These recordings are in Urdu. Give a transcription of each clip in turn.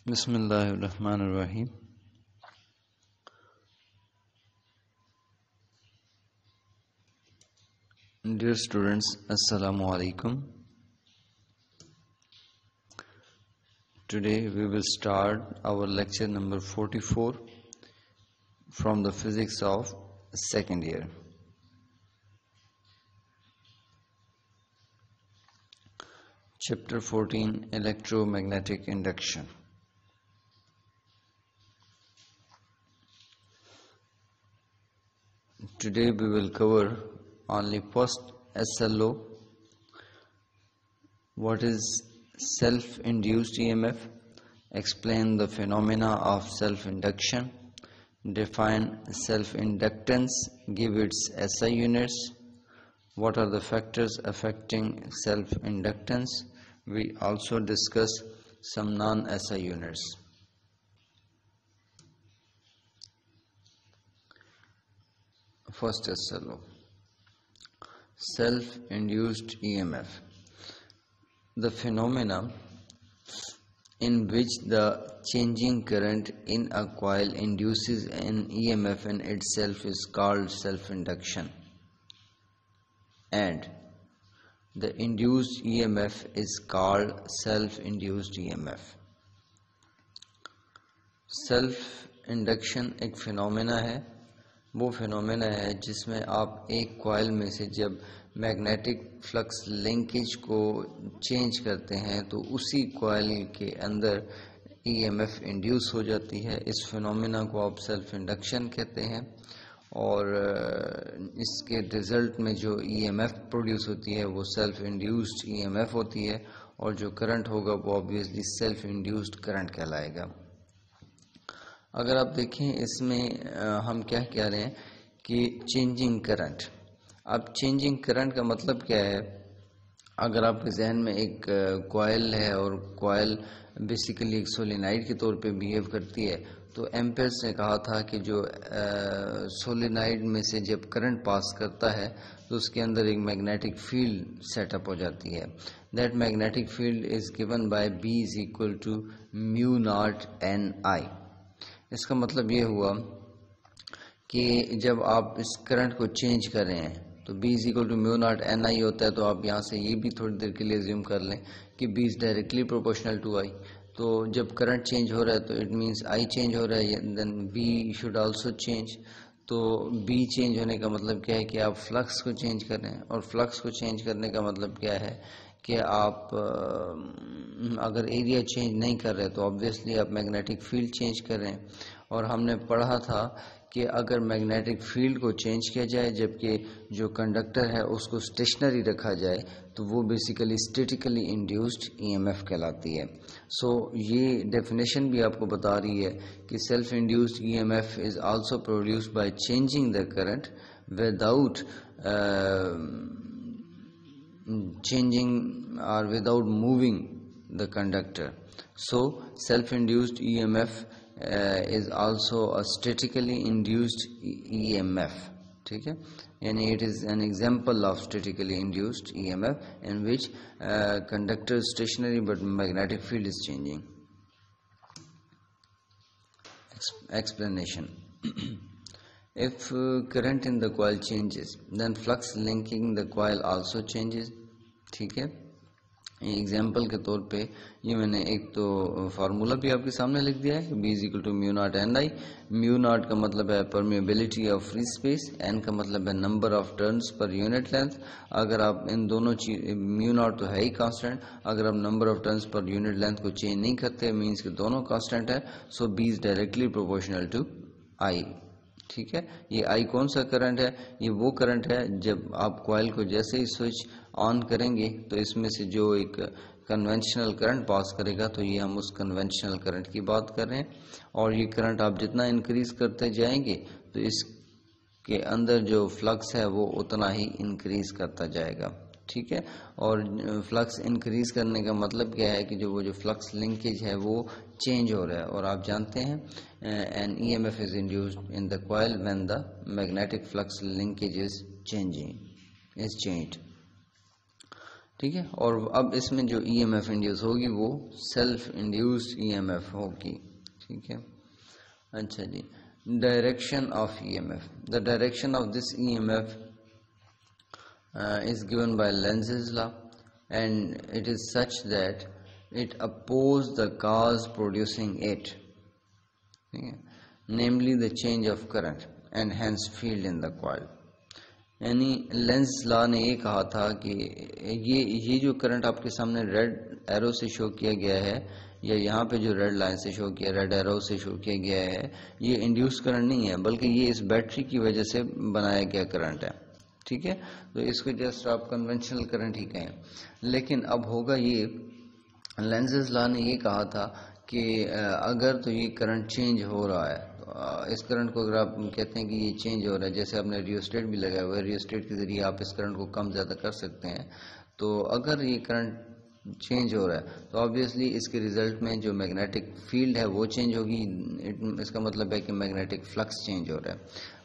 بسم اللہ الرحمن الرحیم. Dear students, Assalamu alaikum. Today we will start our lecture number 44 from the physics of second year. Chapter 14, Electromagnetic Induction. Today we will cover only first SLO. What is self-induced EMF? Explain the phenomena of self-induction. Define self-inductance. Give its SI units. What are the factors affecting self-inductance? We also discuss some non-SI units. First SLO. Self-induced EMF. The phenomena in which the changing current in a coil induces an EMF in itself is called self-induction, and the induced EMF is called self-induced EMF. Self-induction ایک فینومینا ہے. وہ فینومینا ہے جس میں آپ ایک کوائل میں سے جب میگنیٹک فلکس لنکیج کو چینج کرتے ہیں تو اسی کوائل کے اندر ای ایم ایف انڈیوس ہو جاتی ہے. اس فینومینا کو آپ سیلف انڈکشن کہتے ہیں، اور اس کے ریزلٹ میں جو ای ایم ایف پروڈیوس ہوتی ہے وہ self induced E M F ہوتی ہے، اور جو کرنٹ ہوگا وہ آبویسلی سیلف انڈیوسڈ کرنٹ کہلائے گا. اگر آپ دیکھیں اس میں ہم کیا کہہ رہے ہیں کہ چینجنگ کرنٹ. اب چینجنگ کرنٹ کا مطلب کیا ہے؟ اگر آپ کے ذہن میں ایک کوائل ہے اور کوائل بیسیکلی ایک سولینائڈ کے طور پہ بیہیو کرتی ہے، تو ایمپیئرس نے کہا تھا کہ جو سولینائڈ میں سے جب کرنٹ پاس کرتا ہے تو اس کے اندر ایک میگنیٹک فیلڈ سیٹ اپ ہو جاتی ہے. That magnetic field is given by B is equal to mu naught N I. اس کا مطلب یہ ہوا کہ جب آپ اس کرنٹ کو چینج کر رہے ہیں تو B is equal to mu naught N I ہوتا ہے. تو آپ یہاں سے یہ بھی تھوڑی دیر کے لیے زیوم کر لیں کہ B is directly proportional to I. تو جب کرنٹ چینج ہو رہا ہے تو اٹ مینس آئی چینج ہو رہا ہے، then B should also change. تو بی چینج ہونے کا مطلب کیا ہے کہ آپ فلکس کو چینج کر رہے ہیں، اور فلکس کو چینج کرنے کا مطلب کیا ہے کہ آپ اگر ایریا چینج نہیں کر رہے تو آبویسلی آپ میگنیٹک فیلڈ چینج کر رہے ہیں. اور ہم نے پڑھا تھا کہ اگر میگنیٹک فیلڈ کو چینج کیا جائے جبکہ جو کنڈکٹر ہے اس کو اسٹیشنری رکھا جائے تو وہ basically statically induced E M F کہلاتی ہے. سو یہ ڈیفینیشن بھی آپ کو بتا رہی ہے کہ self induced E M F is also produced by changing the current without changing or without moving the conductor. So self-induced EMF is also a statically induced EMF. ٹھیک ہے، یعنی it is an example of statically induced EMF in which conductor is stationary but magnetic field is changing. Explanation. If current in the coil changes, then flux linking the coil also changes. ٹھیک ہے، ایگزامپل کے طور پہ یہ میں نے ایک تو فارمولا بھی آپ کے سامنے لکھ دیا ہے کہ B is equal to mu naught N I. Mu naught کا مطلب ہے permeability of free space, N کا مطلب ہے number of turns per unit length. اگر آپ ان دونوں میو ناٹ تو ہے ہی کانسٹنٹ، اگر آپ number of turns per unit length کو چینج نہیں کرتے مینس کہ دونوں کانسٹنٹ ہے. So B is directly proportional to I. ٹھیک ہے، یہ آئی کون سا کرنٹ ہے؟ یہ وہ کرنٹ ہے جب آپ کوائل کو جیسے ہی سوئچ آن کریں گے تو اس میں سے جو ایک کنونشنل کرنٹ پاس کرے گا، تو یہ ہم اس کنونشنل کرنٹ کی بات کر رہے ہیں. اور یہ کرنٹ آپ جتنا انکریز کرتے جائیں گے تو اس کے اندر جو فلکس ہے وہ اتنا ہی انکریز کرتا جائے گا. ٹھیک ہے، اور فلکس انکریز کرنے کا مطلب کیا ہے کہ جو فلکس لنکیج ہے وہ چینج ہو رہا ہے. اور آپ جانتے ہیں an EMF is induced in the coil when the magnetic flux linkage is changed. ٹھیک ہے. اور اب اس میں جو ای ایم ایف انڈیوس ہوگی وہ self induced E M F ہوگی. ٹھیک ہے. اچھا جی, direction of E M F. The direction of this E M F is given by Lenz's law, and it is such that it opposes the cause producing it, namely the change of current and hence field in the coil. یعنی لینز لا نے یہ کہا تھا کہ یہ جو کرنٹ آپ کے سامنے ریڈ ایرو سے شو کیا گیا ہے, یا یہاں پہ جو ریڈ لائن سے شو کیا, ریڈ ایرو سے شو کیا گیا ہے, یہ انڈیوس کرنٹ نہیں ہے, بلکہ یہ اس بیٹری کی وجہ سے بنایا گیا کرنٹ ہے. ٹھیک ہے. تو اس کو جسٹ آپ کنونشنل کرنٹ ہی کہیں. لیکن اب ہوگا یہ, لینزز لا نے یہ کہا تھا کہ اگر تو یہ کرنٹ چینج ہو رہا ہے, اس کرنٹ کو اگر آپ کہتے ہیں کہ یہ چینج ہو رہا ہے, جیسے آپ نے ریوسٹیٹ بھی لگایا ہوا ہے, ریوسٹیٹ کے ذریعے آپ اس کرنٹ کو کم زیادہ کر سکتے ہیں. تو اگر یہ کرنٹ چینج ہو رہا ہے تو آبویسلی اس کے ریزلٹ میں جو میگنیٹک فیلڈ ہے وہ چینج ہوگی. اس کا مطلب ہے کہ میگنیٹک فلکس چینج ہو رہا ہے.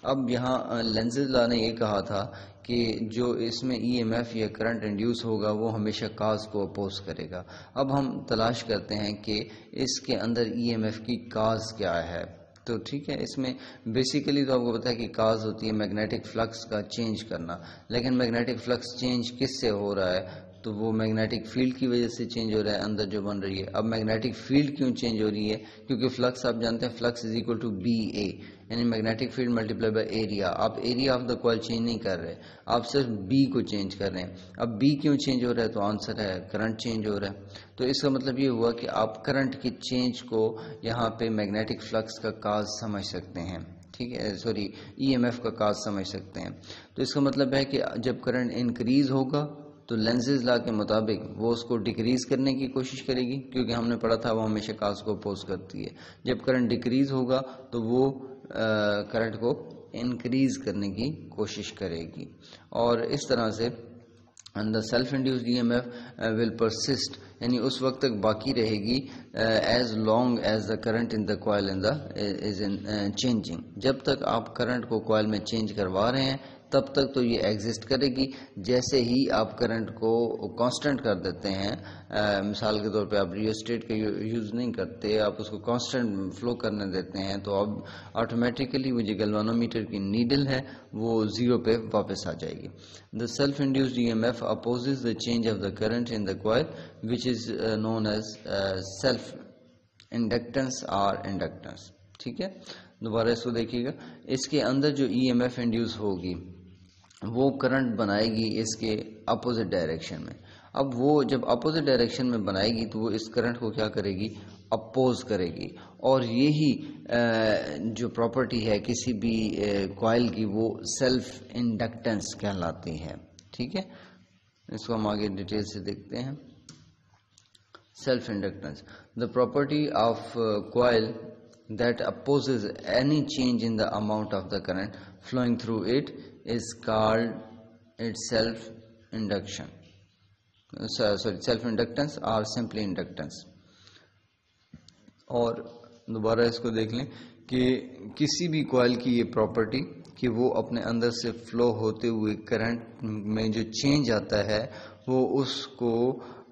اب یہاں لینزز لا نے یہ کہا تھا کہ جو اس میں ای ایم ایف یا کرنٹ انڈیوس ہوگا وہ ہمیشہ کاز کو اپوز کرے گا. اب ہم تلاش کرتے ہیں کہ اس کے اندر ای ایم ایف کی کاز کیا ہے. تو ٹھیک ہے, اس میں بیسیکلی تو آپ کو پتا ہے کہ کاز ہوتی ہے میگنیٹک فلکس کا چینج کرنا. لیکن میگنیٹک فلکس چینج کس سے ہو رہا ہے؟ تو وہ میگنیٹک فیلڈ کی وجہ سے چینج ہو رہا ہے اندر جو بن رہی ہے. اب میگنیٹک فیلڈ کیوں چینج ہو رہی ہے؟ کیونکہ فلکس آپ جانتے ہیں flux is equal to B A, یعنی magnetic field multiply by area. آپ area of the coil change نہیں کر رہے, آپ صرف بی کو چینج کر رہے ہیں. اب بی کیوں چینج ہو رہا ہے؟ تو آنسر ہے کرنٹ چینج ہو رہا ہے. تو اس کا مطلب یہ ہوا کہ آپ کرنٹ کے چینج کو یہاں پہ میگنیٹک فلکس کا کاز سمجھ سکتے ہیں. ٹھیک ہے, سوری ای ایم ایف کا کاز سمجھ سکتے ہیں. تو اس کا مطلب ہے کہ جب کرنٹ انکریز ہوگا تو لینزز لا کے مطابق وہ اس کو ڈیکریز کرنے کی کوشش کرے گی, کیونکہ ہم نے پڑھا تھا وہ ہمیشہ کاز کو اپوز کرتی ہے. جب کرنٹ ڈیکریز ہوگا تو وہ کرنٹ کو انکریز کرنے کی کوشش کرے گی. اور اس طرح سے the self induced EMF will persist, یعنی اس وقت تک باقی رہے گی as long as the current in the coil is changing. جب تک آپ کرنٹ کو کوائل میں چینج کروا رہے ہیں تب تک تو یہ ایگزسٹ کرے گی. جیسے ہی آپ کرنٹ کو کانسٹنٹ کر دیتے ہیں, مثال کے طور پہ آپ ریوسٹیٹ کا یوز نہیں کرتے, آپ اس کو کانسٹنٹ فلو کرنے دیتے ہیں, تو اب آٹومیٹیکلی وہ جو گیلوانومیٹر کی نیڈل ہے وہ زیرو پہ واپس آ جائے گی. The self-induced EMF opposes the change of the current in the coil, which is known as self-inductance or inductance. ٹھیک ہے, دوبارہ اس کو دیکھیے گا. اس کے اندر جو ای ایم ایف انڈیوس ہوگی وہ کرنٹ بنائے گی اس کے اپوزٹ ڈائریکشن میں. اب وہ جب اپوزٹ ڈائریکشن میں بنائے گی تو وہ اس کرنٹ کو کیا کرے گی؟ اپوز کرے گی. اور یہی جو پراپرٹی ہے کسی بھی کوائل کی وہ سیلف انڈکٹنس کہلاتی ہے. ٹھیک ہے, اس کو ہم آگے ڈیٹیل سے دیکھتے ہیں. Self inductance, the property of coil that opposes any change in the amount of the current flowing through it is called itself induction. Self inductance or simply inductance. اور دوبارہ اس کو دیکھ لیں کہ کسی بھی کوائل کی یہ پراپرٹی کہ وہ اپنے اندر سے فلو ہوتے ہوئے کرنٹ میں جو چینج آتا ہے وہ اس کو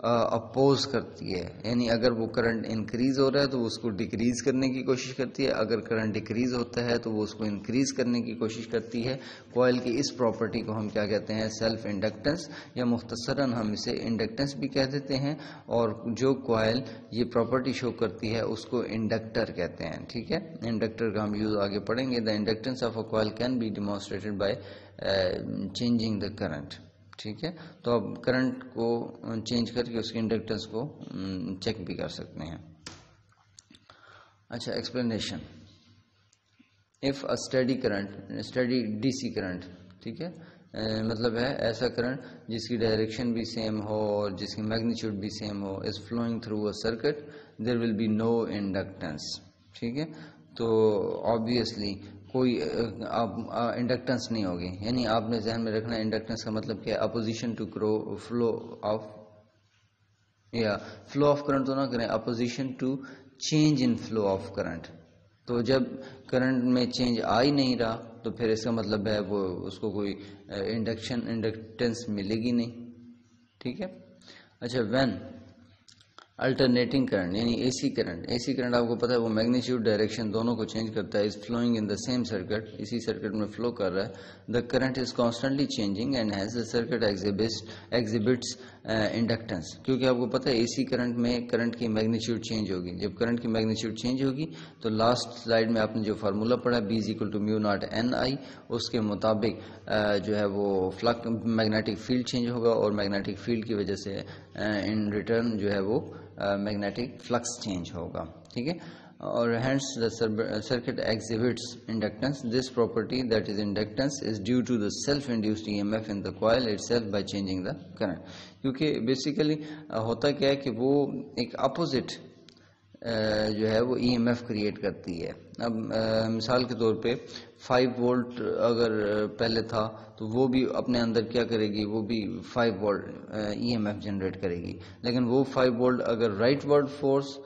اپوز کرتی ہے. یعنی اگر وہ کرنٹ انکریز ہو رہا ہے تو وہ اس کو ڈیکریز کرنے کی کوشش کرتی ہے, اگر کرنٹ ڈیکریز ہوتا ہے تو وہ اس کو انکریز کرنے کی کوشش کرتی ہے. کوائل کی اس پراپرٹی کو ہم کیا کہتے ہیں؟ سیلف انڈکٹنس, یا مختصراً ہم اسے انڈکٹنس بھی کہہ دیتے ہیں. اور جو کوائل یہ پراپرٹی شو کرتی ہے اس کو انڈکٹر کہتے ہیں. ٹھیک ہے, انڈکٹر کا ہم یوز آگے پڑھیں گے. The inductance of a coil can be demonstrated by changing the current. ٹھیک ہے, تو اب کرنٹ کو چینج کر کے اس کی انڈکٹنس کو چیک بھی کر سکتے ہیں. اچھا, explanation. If a steady current, steady D C current, ٹھیک ہے, مطلب ہے ایسا کرنٹ جس کی ڈائریکشن بھی سیم ہو اور جس کی میگنیچیوڈ بھی سیم ہو, is flowing through a circuit, there will be no inductance. ٹھیک ہے, تو آبویسلی کوئی انڈکٹنس نہیں ہوگی. یعنی آپ نے ذہن میں رکھنا انڈکٹنس کا مطلب کیا ہے؟ اپوزیشن ٹو فلو آف, یا فلو آف کرنٹ تو نہ کریں, opposition to change in flow of current. تو جب کرنٹ میں چینج آ ہی نہیں رہا تو پھر اس کا مطلب ہے وہ اس کو کوئی انڈکٹنس ملے گی نہیں. ٹھیک ہے, اچھا وین الٹرنیٹنگ کرنٹ یعنی اے سی کرنٹ آپ کو پتا ہے وہ میگنیچیوڈ ڈائریکشن دونوں کو چینج کرتا ہے. Is flowing in the same circuit, اسی سرکٹ میں فلو کر رہا ہے. The current is constantly changing and has the circuit exhibits inductance. کیونکہ آپ کو پتا ہے اے سی کرنٹ میں کرنٹ کی میگنیچیوڈ چینج ہوگی. جب کرنٹ کی میگنیچیوڈ چینج ہوگی تو لاسٹ سلائیڈ میں آپ نے جو فارمولا پڑھا B is equal to mu naught N I, اس کے مطابق جو ہے وہ میگنیٹک فیلڈ چینج ہوگا اور میگنیٹک فیلڈ کی وجہ سے ان ریٹرن جو ہے وہ میگنیٹک فلکس چینج ہوگا. ٹھیک ہے, اور hence the circuit exhibits inductance. This property that is inductance is due to the self induced E M F in the coil itself by changing the current. کیونکہ بیسیکلی ہوتا کیا ہے کہ وہ ایک اپوزٹ جو ہے وہ ای ایم ایف کریٹ کرتی ہے. اب مثال کے طور پہ 5 وولٹ اگر پہلے تھا تو وہ بھی اپنے اندر کیا کرے گی, وہ بھی 5 volt E M F generate کرے گی. لیکن وہ 5 وولٹ اگر رائٹ ورڈ فورس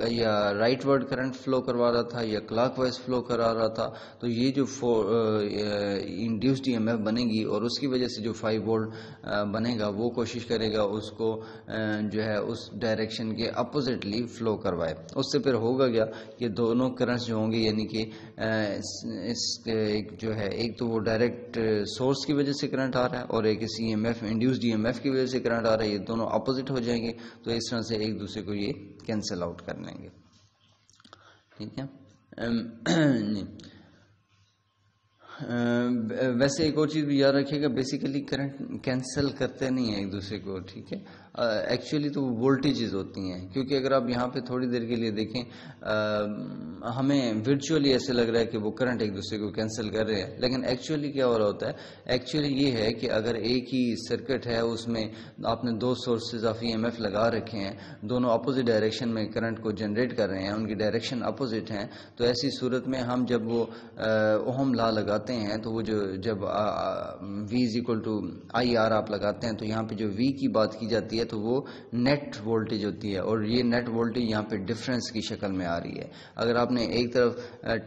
یا رائٹ ورڈ کرنٹ فلو کروا رہا تھا یا کلاک وائز فلو کرا رہا تھا تو یہ جو انڈیوسڈ ای ایم ایف بنے گی اور اس کی وجہ سے جو 5 وولٹ بنے گا وہ کوشش کرے گا اس کو جو ہے اس ڈائریکشن کے اپوزٹلی فلو کروائے. اس سے پھر ہوگا کیا کہ دونوں کرنٹس جو ہوں گے یعنی کہ جو ہے ایک تو وہ ڈائریکٹ سورس کی وجہ سے کرنٹ آ رہا ہے اور ایک اس E M F induced E M F کی وجہ سے کرنٹ آ رہا ہے, یہ دونوں اپوزٹ ہو جائیں گے تو اس طرح سے ایک دوسرے کو یہ کینسل آؤٹ کر لیں گے. ٹھیک ہے. ویسے ایک اور چیز بھی یاد رکھیے گا, بیسیکلی کرنٹ کینسل کرتے نہیں ہیں ایک دوسرے کو. ٹھیک ہے, ایکچولی تو وولٹیجز ہوتی ہیں. کیونکہ اگر آپ یہاں پہ تھوڑی دیر کے لیے دیکھیں ہمیں ورچولی ایسے لگ رہا ہے کہ وہ کرنٹ ایک دوسرے کو کینسل کر رہے ہیں, لیکن ایکچولی کیا ہو رہا ہوتا ہے, ایکچولی یہ ہے کہ اگر ایک ہی سرکٹ ہے اس میں آپ نے 2 sources of E M F لگا رکھے ہیں, دونوں اپوزٹ ڈائریکشن میں کرنٹ کو جنریٹ کر رہے ہیں, ان کی ڈائریکشن اپوزٹ ہیں, تو ایسی صورت میں ہم جب وہ اوہم لا لگاتے ہیں تو وہ جب V is equal to I R آپ لگاتے ہیں تو یہاں پہ جو وی کی بات کی جاتی ہے تو وہ نیٹ وولٹیج ہوتی ہے, اور یہ نیٹ وولٹیج یہاں پہ ڈفرینس کی شکل میں آ رہی ہے. اگر آپ نے ایک طرف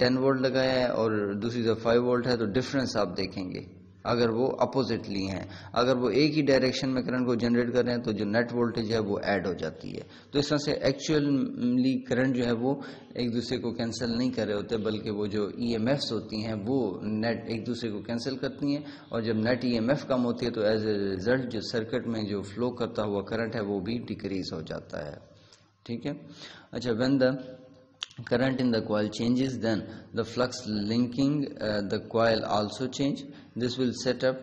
10 وولٹ لگایا ہے اور دوسری طرف 5 وولٹ ہے تو ڈفرینس آپ دیکھیں گے اگر وہ اپوزٹلی ہیں. اگر وہ ایک ہی ڈائریکشن میں کرنٹ کو جنریٹ کر رہے ہیں تو جو نیٹ وولٹیج ہے وہ ایڈ ہو جاتی ہے. تو اس طرح سے ایکچولی کرنٹ جو ہے وہ ایک دوسرے کو کینسل نہیں کر رہے ہوتے, بلکہ وہ جو ای ایم ایفس ہوتی ہیں وہ نیٹ ایک دوسرے کو کینسل کرتی ہیں, اور جب نیٹ ای ایم ایف کم ہوتی ہے تو ایز اے ریزلٹ جو سرکٹ میں جو فلو کرتا ہوا کرنٹ ہے وہ بھی ڈیکریز ہو جاتا ہے. ٹھیک ہے. اچھا, when the current in the coil changes then the flux linking the coil also change. This will set up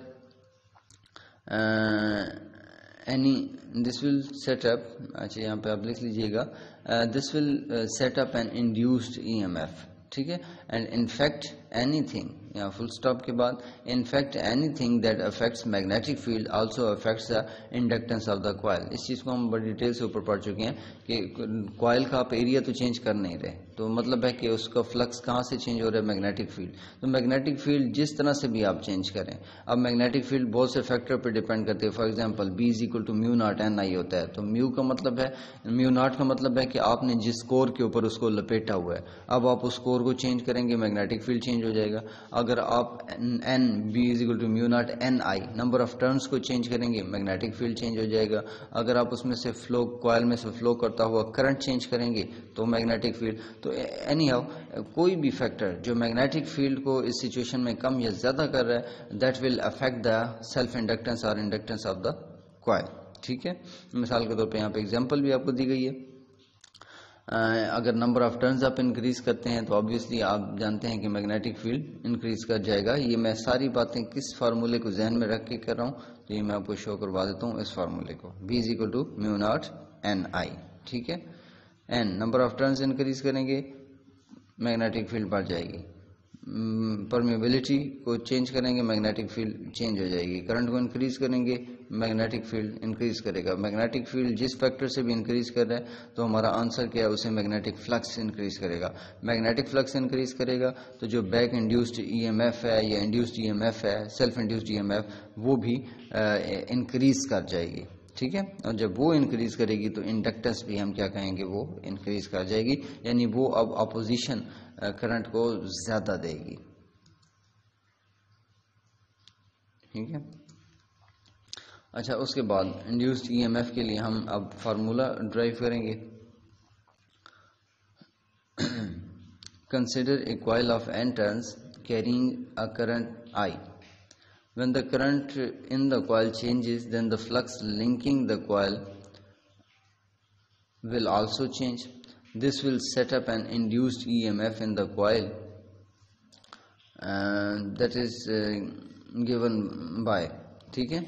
اچھا یہاں پہ آپ لکھ لیجئے گا this will set up an induced EMF. ٹھیک ہے, and in fact anything یا فل اسٹاپ کے بعد in fact anything that affects magnetic field also affects the inductance of the coil. اس چیز کو ہم بڑی ڈیٹیل سے اوپر پڑھ چکے ہیں کہ کوائل کا آپ ایریا تو چینج کر نہیں رہے, تو مطلب ہے کہ اس کا فلکس کہاں سے چینج ہو رہا ہے, میگنیٹک فیلڈ. تو میگنیٹک فیلڈ جس طرح سے بھی آپ چینج کریں, اب میگنیٹک فیلڈ بہت سے فیکٹر پہ ڈیپینڈ کرتے ہیں. For example B is equal to mu naught N I ہوتا ہے, تو میو کا مطلب ہے, میو ناٹ کا مطلب ہے کہ آپ نے جس کور کے اوپر اس کو لپیٹا ہوا ہے, اب آپ اس کور کو چینج کریں گے میگنیٹک فیلڈ چینج ہو جائے گا. اگر آپ N B is equal to mu naught N I number of turns کو چینج کریں گے میگنیٹک فیلڈ چینج ہو جائے گا. اگر آپ اس میں سے فلو کوائل میں سے فلو کرتا ہوا کرنٹ چینج کریں گے تو میگنیٹک فیلڈ. تو اینی ہاؤ کوئی بھی فیکٹر جو میگنیٹک فیلڈ کو اس سچویشن میں کم یا زیادہ کر رہا ہے that will affect the self inductance اور انڈکٹنس آف دا کوائل. ٹھیک ہے, مثال کے طور پہ یہاں پہ ایگزامپل بھی آپ کو دی گئی ہے. اگر نمبر آف ٹرنز آپ انکریز کرتے ہیں تو آبویسلی آپ جانتے ہیں کہ میگنیٹک فیلڈ انکریز کر جائے گا. یہ میں ساری باتیں کس فارمولے کو ذہن میں رکھ کے کر رہا ہوں, تو یہ میں آپ کو شو کروا دیتا ہوں اس فارمولے کو, B is equal to mu naught N I. ٹھیک ہے, n number of turns increase کریں گے میگنیٹک فیلڈ بڑھ جائے گی. پرمیبلٹی کو چینج کریں گے میگنیٹک فیلڈ چینج ہو جائے گی. کرنٹ کو انکریز کریں گے میگنیٹک فیلڈ انکریز کرے گا. میگنیٹک فیلڈ جس فیکٹر سے بھی انکریز کر رہا ہے تو ہمارا آنسر کیا ہے, اسے میگنیٹک فلکس انکریز کرے گا. میگنیٹک فلکس انکریز کرے گا تو جو back induced E M F ہے یا انڈیوسڈ ای ایم ایف ہے, self induced E M F, وہ بھی انکریز کر جائے گی. ٹھیک ہے, اور جب وہ انکریز کرے گی تو انڈکٹنس بھی ہم کیا کہیں گے, وہ انکریز کر جائے گی, یعنی وہ اب اپوزیشن کرنٹ کو زیادہ دے گی. ٹھیک ہے. اچھا اس کے بعد انڈیوسڈ ای ایم ایف کے لیے ہم اب فارمولا ڈرائیو کریں گے. Consider a coil of n turns carrying a current I. When the current in the coil changes, then the flux linking the coil will also change. This will set up an induced EMF in the coil, that is given by. ٹھیک ہے.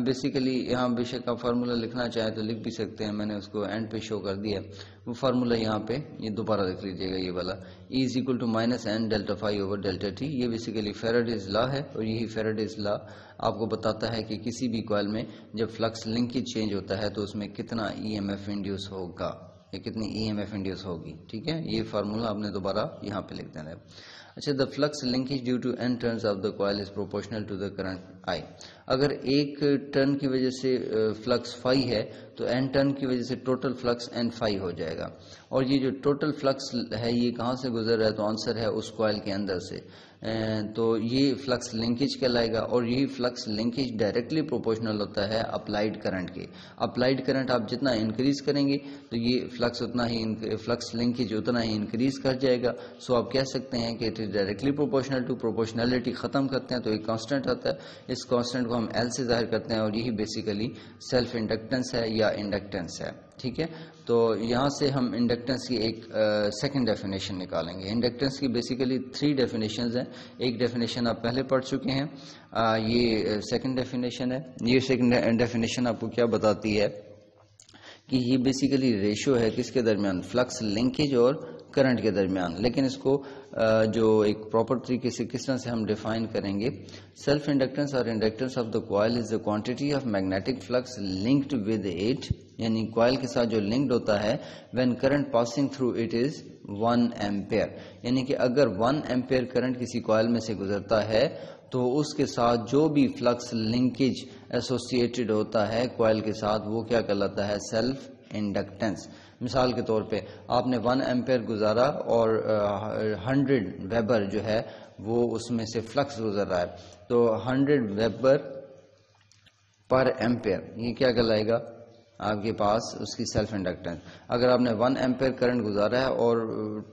بیسیکلی یہاں بے شک آپ فارمولا لکھنا چاہیں تو لکھ بھی سکتے ہیں, میں نے اس کو اینڈ پہ شو کر دیا. وہ فارمولا یہاں پہ یہ دوبارہ لکھ لیجیے گا, یہ والا E is equal to minus n delta phi over delta t. یہ بیسیکلی فیراڈیز لا ہے, اور یہی فیراڈیز لا آپ کو بتاتا ہے کہ کسی بھی کوائل میں جب فلکس لنکیج چینج ہوتا ہے تو اس میں کتنا ای ایم ایف انڈیوس ہوگا یا کتنی ای ایم ایف انڈیوس ہوگی. ٹھیک ہے, یہ فارمولا آپ نے دوبارہ یہاں پہ لکھ دینا ہے. اچھا, the flux linkage due to n turns of the coil is proportional to the current I. اگر ایک ٹرن کی وجہ سے فلکس فائی ہے تو n ٹرن کی وجہ سے ٹوٹل فلکس n فائی ہو جائے گا. اور یہ جو ٹوٹل فلکس ہے یہ کہاں سے گزر رہا ہے, تو آنسر ہے اس کوائل کے اندر سے. تو یہ فلکس لنکیج کہلائے گا, اور یہی فلکس لنکیج ڈائریکٹلی پروپورشنل ہوتا ہے اپلائیڈ کرنٹ کے. اپلائیڈ کرنٹ آپ جتنا انکریز کریں گے تو یہ فلکس اتنا ہی فلکس لنکیج اتنا ہی انکریز کر جائے گا. سو آپ کہہ سکتے ہیں کہ it is directly proportional to. Proportionality ختم کرتے ہیں تو ایک کانسٹنٹ آتا ہے, اس کانسٹنٹ کو ہم L سے ظاہر کرتے ہیں, اور یہی بیسیکلی سیلف انڈکٹنس ہے یا انڈکٹنس ہے. ٹھیک ہے, تو یہاں سے ہم انڈکٹنس کی ایک سیکنڈ ڈیفینیشن نکالیں گے. انڈکٹنس کی بیسیکلی 3 ڈیفینیشنز ہیں. ایک ڈیفینیشن آپ پہلے پڑھ چکے ہیں, یہ سیکنڈ ڈیفینیشن ہے. یہ سیکنڈ ڈیفینیشن آپ کو کیا بتاتی ہے کہ یہ بیسیکلی ریشو ہے کس کے درمیان, فلکس لنکیج اور کرنٹ کے درمیان. لیکن اس کو جو ایک پراپر طریقے سے کس طرح سے ہم ڈیفائن کریں گے, سیلف انڈکٹنس اور inductance of the coil is the quantity of magnetic flux linked with it, یعنی کوائل کے ساتھ جو لنکڈ ہوتا ہے when current passing through it is 1 ampere. یعنی کہ اگر 1 ایمپیئر کرنٹ کسی کوائل میں سے گزرتا ہے تو اس کے ساتھ جو بھی فلکس لنکیج ایسوسیٹڈ ہوتا ہے کوائل کے ساتھ وہ کیا کہلاتا ہے, سیلف انڈکٹنس. مثال کے طور پہ آپ نے 1 ایمپیئر گزارا اور 100 ویبر جو ہے وہ اس میں سے فلکس گزر رہا ہے, تو 100 ویبر پر ایمپیئر یہ کیا کہلائے گا آپ کے پاس اس کی سیلف انڈکٹنس. اگر آپ نے 1 ایمپیئر کرنٹ گزارا ہے اور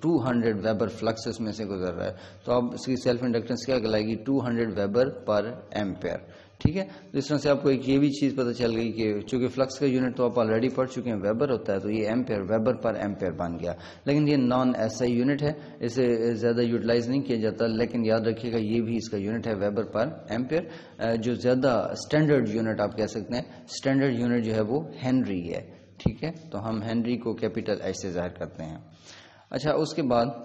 200 ویبر فلکس اس میں سے گزر رہا ہے تو اب اس کی سیلف انڈکٹنس کیا کہلائے گی, 200 ویبر پر ایمپیئر. ٹھیک ہے, تو اس طرح سے آپ کو ایک یہ بھی چیز پتہ چل گئی کہ چونکہ فلکس کا یونٹ تو آپ آلریڈی پڑھ چکے ہیں ویبر ہوتا ہے, تو یہ ایمپیئر ویبر پر ایمپیئر بن گیا. لیکن یہ نان ایس آئی یونٹ ہے, اسے زیادہ یوٹیلائز نہیں کیا جاتا, لیکن یاد رکھیے گا یہ بھی اس کا یونٹ ہے ویبر پر ایمپیئر. جو زیادہ اسٹینڈرڈ یونٹ آپ کہہ سکتے ہیں, اسٹینڈرڈ یونٹ جو ہے وہ ہینری ہے. ٹھیک ہے, تو ہم ہینری کو کیپیٹل ایچ سے ظاہر کرتے ہیں. اچھا, اس کے بعد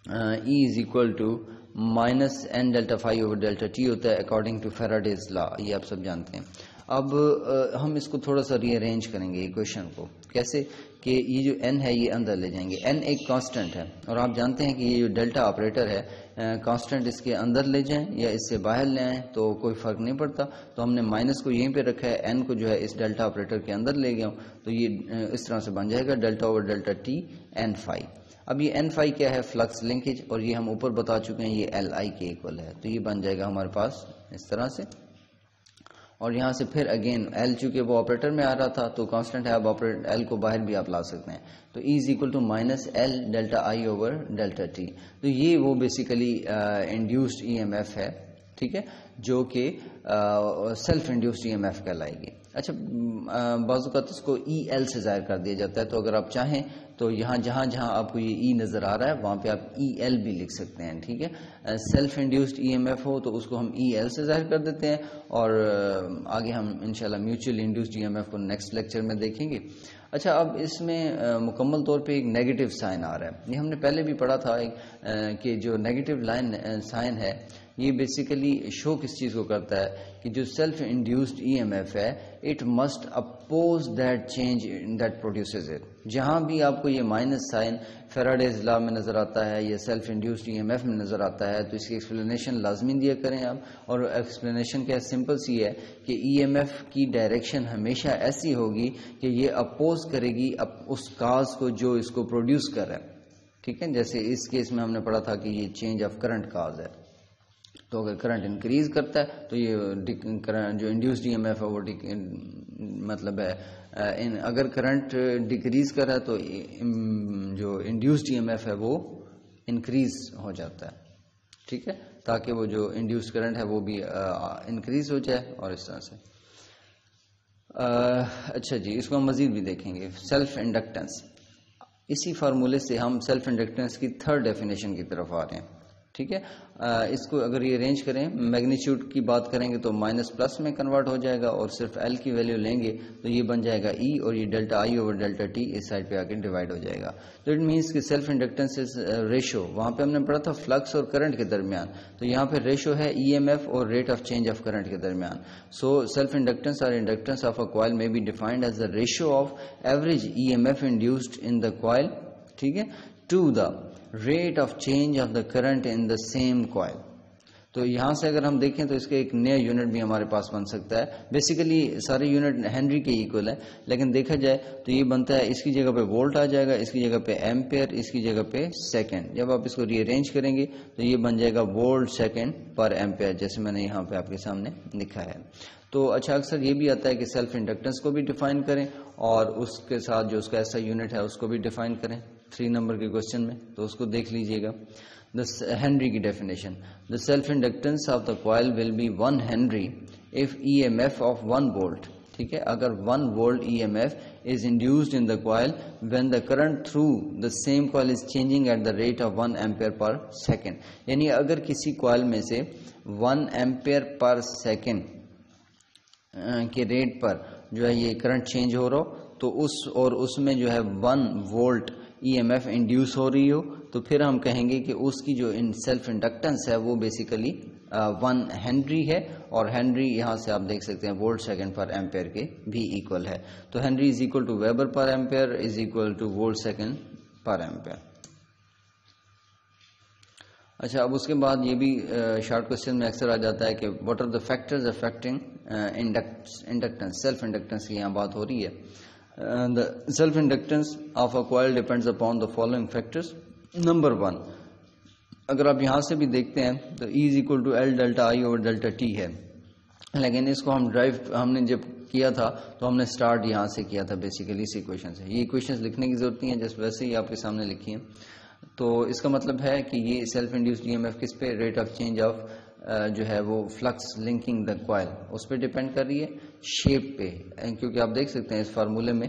E is equal to minus n delta phi over delta t ہوتا ہے according to Faraday's law, یہ آپ سب جانتے ہیں. اب ہم اس کو تھوڑا سا ری ارینج کریں گے ایکویشن کو. کیسے کہ یہ جو n ہے یہ اندر لے جائیں گے. n ایک کانسٹنٹ ہے, اور آپ جانتے ہیں کہ یہ جو ڈیلٹا آپریٹر ہے کانسٹنٹ اس کے اندر لے جائیں یا اس سے باہر لے آئیں تو کوئی فرق نہیں پڑتا. تو ہم نے مائنس کو یہیں پہ رکھا ہے, n کو جو ہے اس ڈیلٹا آپریٹر کے اندر لے گیا ہوں, تو یہ اس طرح سے بن جائے گا delta over delta t n phi. اب یہ n فائی کیا ہے, فلکس لنکیج, اور یہ ہم اوپر بتا چکے ہیں یہ L I کے ایکول ہے, تو یہ بن جائے گا ہمارے پاس اس طرح سے. اور یہاں سے پھر اگین L چونکہ وہ آپریٹر میں آ رہا تھا تو کانسٹنٹ ہے, اب L کو باہر بھی آپ لا سکتے ہیں, تو E is equal to minus L delta I over delta T. تو یہ وہ basically induced E M F ہے. ٹھیک ہے, جو کہ self induced E M F کہلائے گی. اچھا, بعض اوقات اس کو ای ایل سے ظاہر کر دیا جاتا ہے, تو اگر آپ چاہیں تو یہاں جہاں جہاں آپ کو یہ ای نظر آ رہا ہے وہاں پہ آپ ای ایل بھی لکھ سکتے ہیں. ٹھیک ہے, self induced E M F ہو تو اس کو ہم ای ایل سے ظاہر کر دیتے ہیں, اور آگے ہم انشاءاللہ mutual induced E M F کو نیکسٹ لیکچر میں دیکھیں گے. اچھا, اب اس میں مکمل طور پہ ایک نیگیٹو سائن آ رہا ہے. یہ ہم نے پہلے بھی پڑھا تھا کہ جو نیگیٹو لائن سائن ہے یہ بیسیکلی شو کس چیز کو کرتا ہے کہ جو self induced E M F ہے it must oppose that change that produces it. جہاں بھی آپ کو یہ مائنس سائن فیراڈیز لا میں نظر آتا ہے یا self induced E M F میں نظر آتا ہے تو اس کی ایکسپلینیشن لازمی دیا کریں آپ. اور ایکسپلینیشن کیا سمپل سی ہے کہ ای ایم ایف کی ڈائریکشن ہمیشہ ایسی ہوگی کہ یہ اپوز کرے گی اس کاز کو جو اس کو پروڈیوس کر رہا ہے. ٹھیک ہے, جیسے اس کیس میں ہم نے پڑھا تھا کہ یہ چینج آف کرنٹ کاز ہے. تو اگر کرنٹ انکریز کرتا ہے تو یہ جو انڈیوسڈ ای ایم ایف ہے وہ مطلب ہے اگر کرنٹ ڈیکریز کر رہا ہے تو جو انڈیوسڈ ای ایم ایف ہے وہ انکریز ہو جاتا ہے. ٹھیک ہے, تاکہ وہ جو انڈیوس کرنٹ ہے وہ بھی انکریز ہو جائے اور اس طرح سے. اچھا جی, اس کو ہم مزید بھی دیکھیں گے. سیلف انڈکٹنس, اسی فارمولے سے ہم سیلف انڈکٹنس کی تھرڈ ڈیفینیشن کی طرف آ رہے ہیں. ٹھیک ہے, اس کو اگر یہ ارینج کریں, میگنیچیوڈ کی بات کریں گے تو مائنس پلس میں کنورٹ ہو جائے گا, اور صرف ایل کی ویلیو لیں گے تو یہ بن جائے گا ای, اور یہ delta I over delta T us side پہ آ کے ڈیوائڈ ہو جائے گا. تو اٹ مینس کہ سیلف انڈکٹنس از ریشو, وہاں پہ ہم نے پڑھا تھا فلکس اور کرنٹ کے درمیان, تو یہاں پہ ریشو ہے ای ایم ایف اور rate of change of current کے درمیان. سو سیلف انڈکٹنس اور انڈکٹنس آف اے کوائل میں be defined as the ratio of average E M F induced in the coil, ٹھیک ہے, to the rate of change of the current in the same coil. تو یہاں سے اگر ہم دیکھیں تو اس کے ایک نیا یونٹ بھی ہمارے پاس بن سکتا ہے. بیسیکلی سارے یونٹ ہنری کے ایکول ہے, لیکن دیکھا جائے تو یہ بنتا ہے, اس کی جگہ پہ وولٹ آ جائے گا, اس کی جگہ پہ ایمپیئر, اس کی جگہ پہ سیکنڈ. جب آپ اس کو ری ارینج کریں گے تو یہ بن جائے گا وولٹ سیکنڈ پر ایمپیئر, جیسے میں نے یہاں پہ آپ کے سامنے لکھا ہے. تو اچھا, اکثر یہ بھی آتا ہے کہ سیلف انڈکٹنس کو بھی ڈیفائن کریں اور اس کے ساتھ جو اس کا ایسا یونٹ ہے اس کو بھی ڈیفائن کریں 3 نمبر کے کوشچن میں, تو اس کو دیکھ لیجئے گا. ہنری کی definition, the self inductance of the coil will be 1 Henry if EMF of 1 volt, ٹھیک ہے, اگر 1 volt EMF is induced in the coil when the current through the same coil is changing at the rate of 1 ampere per second. یعنی اگر کسی کوائل میں سے 1 ampere per second کے ریٹ پر جو ہے یہ کرنٹ چینج ہو رہا ہو, تو اس میں جو ہے 1 volt E M F induce ہو رہی ہو, تو پھر ہم کہیں گے کہ اس کی جو سیلف انڈکٹنس ہے وہ بیسیکلی 1 ہنری ہے, اور ہنری یہاں سے آپ دیکھ سکتے ہیں وولٹ سیکنڈ پر ایمپیئر کے بھی ایکول ہے. تو henry is equal to weber per ampere is equal to volt second per ampere. اچھا, اب اس کے بعد یہ بھی شارٹ کوشچن میں اکثر آ جاتا ہے کہ what are the factors affecting inductance, self inductance کی یہاں بات ہو رہی ہے. The self inductance of a coil depends upon the following factors. Number 1, اگر آپ یہاں سے بھی دیکھتے ہیں تو E is equal to L delta I over delta T ہے, لیکن اس کو ہم نے جب کیا تھا تو ہم نے سٹارٹ یہاں سے کیا تھا بیسیکلی اس ایکویشن سے. یہ ایکویشنز لکھنے کی ضرورت نہیں ہے, جس ویسے ہی آپ کے سامنے لکھی ہیں. تو اس کا مطلب ہے کہ یہ self induced E M F کس پہ, ریٹ آف چینج آف جو ہے وہ فلکس لنکنگ دا کوائل, اس پہ ڈیپینڈ کر رہی ہے, شیپ پہ, کیونکہ آپ دیکھ سکتے ہیں اس فارمولے میں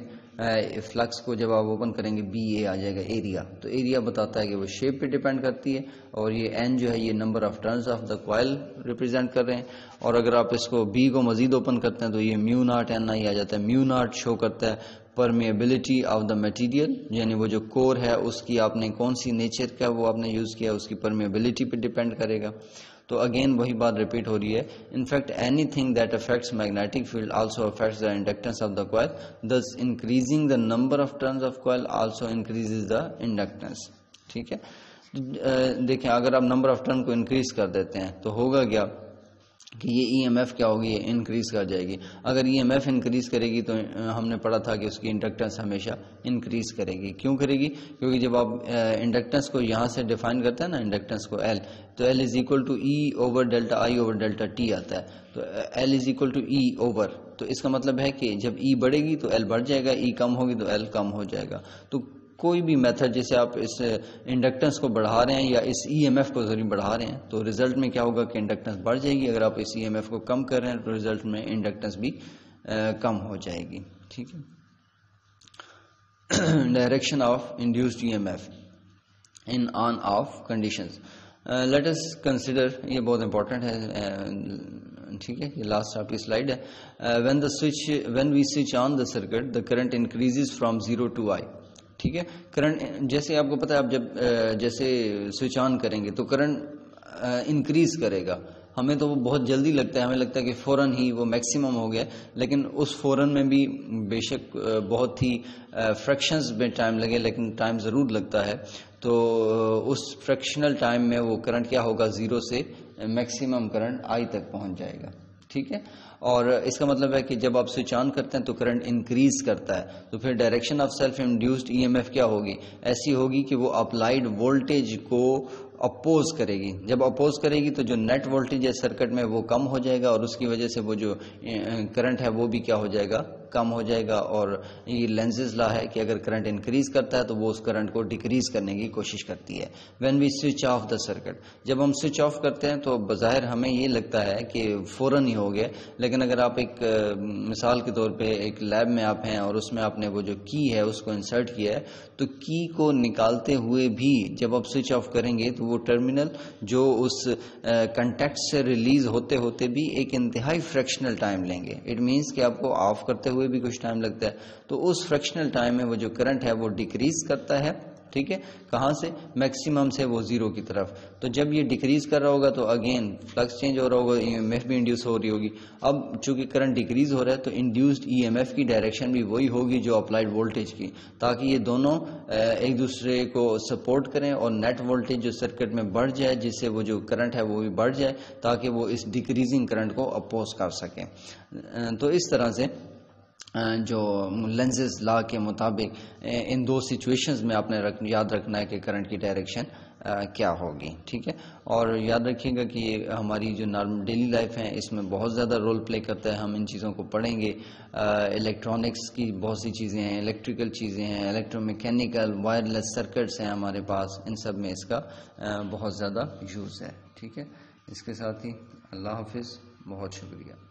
فلکس کو جب آپ اوپن کریں گے بی اے آ جائے گا ایریا, تو ایریا بتاتا ہے کہ وہ شیپ پہ ڈیپینڈ کرتی ہے, اور یہ این جو ہے یہ number of turns of the coil represent کر رہے ہیں. اور اگر آپ اس کو بی کو مزید اوپن کرتے ہیں تو یہ میو ناٹ این آئی آ جاتا ہے. میو ناٹ شو کرتا ہے پرمیبلٹی آف دا مٹیریل, یعنی وہ جو کور ہے اس کی آپ نے کون سی نیچر کا وہ آپ نے یوز کیا, اس کی پرمیبلٹی پہ ڈیپینڈ کرے گا. تو اگین وہی بات ریپیٹ ہو رہی ہے. In fact any thing that affects magnetic field also affects the inductance of the coil, thus increasing the number of turns of coil also increases the inductance. ٹھیک ہے, دیکھیں اگر آپ نمبر آف ٹرن کو انکریز کر دیتے ہیں تو ہوگا کیا کہ یہ ای ایم ایف کیا ہوگی, یہ انکریز کر جائے گی. اگر ای ایم ایف انکریز کرے گی تو ہم نے پڑھا تھا کہ اس کی انڈکٹنس ہمیشہ انکریز کرے گی. کیوں کرے گی؟ کیونکہ جب آپ انڈکٹنس کو یہاں سے ڈیفائن کرتے ہیں نا, انڈکٹنس کو ایل, تو L is equal to E over delta I over delta T آتا ہے. تو L is equal to E over, تو اس کا مطلب ہے کہ جب ای بڑھے گی تو ایل بڑھ جائے گا, ای کم ہوگی تو ایل کم ہو جائے گا. تو کوئی بھی میتھڈ جیسے آپ اس انڈکٹنس کو بڑھا رہے ہیں یا اس ای ایم ایف کو ضرور بڑھا رہے ہیں تو ریزلٹ میں کیا ہوگا کہ انڈکٹنس بڑھ جائے گی. اگر آپ اس ای ایم ایف کو کم کر رہے ہیں تو ریزلٹ میں انڈکٹنس بھی کم ہو جائے گی. ٹھیک ہے, direction of induced E M F in on off conditions. Let us consider, یہ بہت امپورٹنٹ ہے. ٹھیک ہے, یہ لاسٹ آپ کی سلائڈ ہے. When we switch on the circuit the current increases from 0 to I. ٹھیک ہے, کرنٹ جیسے آپ کو پتا ہے, آپ جب جیسے سوئچ آن کریں گے تو کرنٹ انکریز کرے گا. ہمیں تو وہ بہت جلدی لگتا ہے, ہمیں لگتا ہے کہ فوراً ہی وہ میکسیمم ہو گیا, لیکن اس فوراً میں بھی بے شک بہت ہی فریکشنز میں ٹائم لگے, لیکن ٹائم ضرور لگتا ہے. تو اس فریکشنل ٹائم میں وہ کرنٹ کیا ہوگا, 0 سے میکسیمم کرنٹ I تک پہنچ جائے گا. ٹھیک ہے, اور اس کا مطلب ہے کہ جب آپ سوئچ آن کرتے ہیں تو کرنٹ انکریز کرتا ہے, تو پھر direction of self induced E M F کیا ہوگی, ایسی ہوگی کہ وہ اپلائیڈ وولٹیج کو اپوز کرے گی. جب اپوز کرے گی تو جو نیٹ وولٹیج ہے سرکٹ میں وہ کم ہو جائے گا اور اس کی وجہ سے وہ جو کرنٹ ہے وہ بھی کیا ہو جائے گا, کم ہو جائے گا. اور یہ لینزز لا ہے کہ اگر کرنٹ انکریز کرتا ہے تو وہ اس کرنٹ کو ڈیکریز کرنے کی کوشش کرتی ہے. When we switch off the circuit, جب ہم سوئچ آف کرتے ہیں تو بظاہر ہمیں یہ لگتا ہے کہ فوراً ہی ہو گیا, لیکن اگر آپ ایک مثال کے طور پہ ایک لیب میں آپ ہیں اور اس میں آپ نے وہ جو کی ہے اس کو انسرٹ کیا ہے, تو کی کو نکالتے ہوئے بھی جب آپ سوئچ آف کریں گے تو وہ ٹرمینل جو اس کنٹیکٹ سے ریلیز ہوتے ہوتے بھی ایک انتہائی فریکشنل ٹائم لیں گے. اٹ مینس کہ آپ کو آف کرتے ہوئے بھی کچھ ٹائم لگتا ہے, تو اس فریکشنل ٹائم میں وہ جو کرنٹ ہے وہ ڈیکریز کرتا ہے. ٹھیک ہے, کہاں سے, میکسیمم سے وہ زیرو کی طرف. تو جب یہ ڈیکریز کر رہا ہوگا تو اگین فلکس چینج ہو رہا ہوگا, ای ایم ایف بھی انڈیوس ہو رہی ہوگی. اب چونکہ کرنٹ ڈیکریز ہو رہا ہے تو انڈیوسڈ ای ایم ایف کی ڈائریکشن بھی وہی ہوگی جو اپلائیڈ وولٹیج کی, تاکہ یہ دونوں ایک دوسرے کو سپورٹ کریں اور نیٹ وولٹیج جو سرکٹ میں بڑھ جائے, جس سے وہ جو کرنٹ ہے وہ بھی بڑھ جائے, تاکہ وہ اس ڈیکریزنگ کرنٹ کو اپوز کر سکیں. تو اس طرح سے جو لینزز لا کے مطابق ان دو سچویشنز میں آپ نے یاد رکھنا ہے کہ کرنٹ کی ڈائریکشن کیا ہوگی. ٹھیک ہے, اور یاد رکھیے گا کہ ہماری جو نارمل ڈیلی لائف ہے اس میں بہت زیادہ رول پلے کرتا ہے. ہم ان چیزوں کو پڑھیں گے. الیکٹرانکس کی بہت سی چیزیں ہیں, الیکٹریکل چیزیں ہیں, الیکٹرو میکینیکل وائرلیس سرکٹس ہیں ہمارے پاس, ان سب میں اس کا بہت زیادہ یوز ہے. ٹھیک ہے, اس کے ساتھ ہی اللہ حافظ, بہت شکریہ.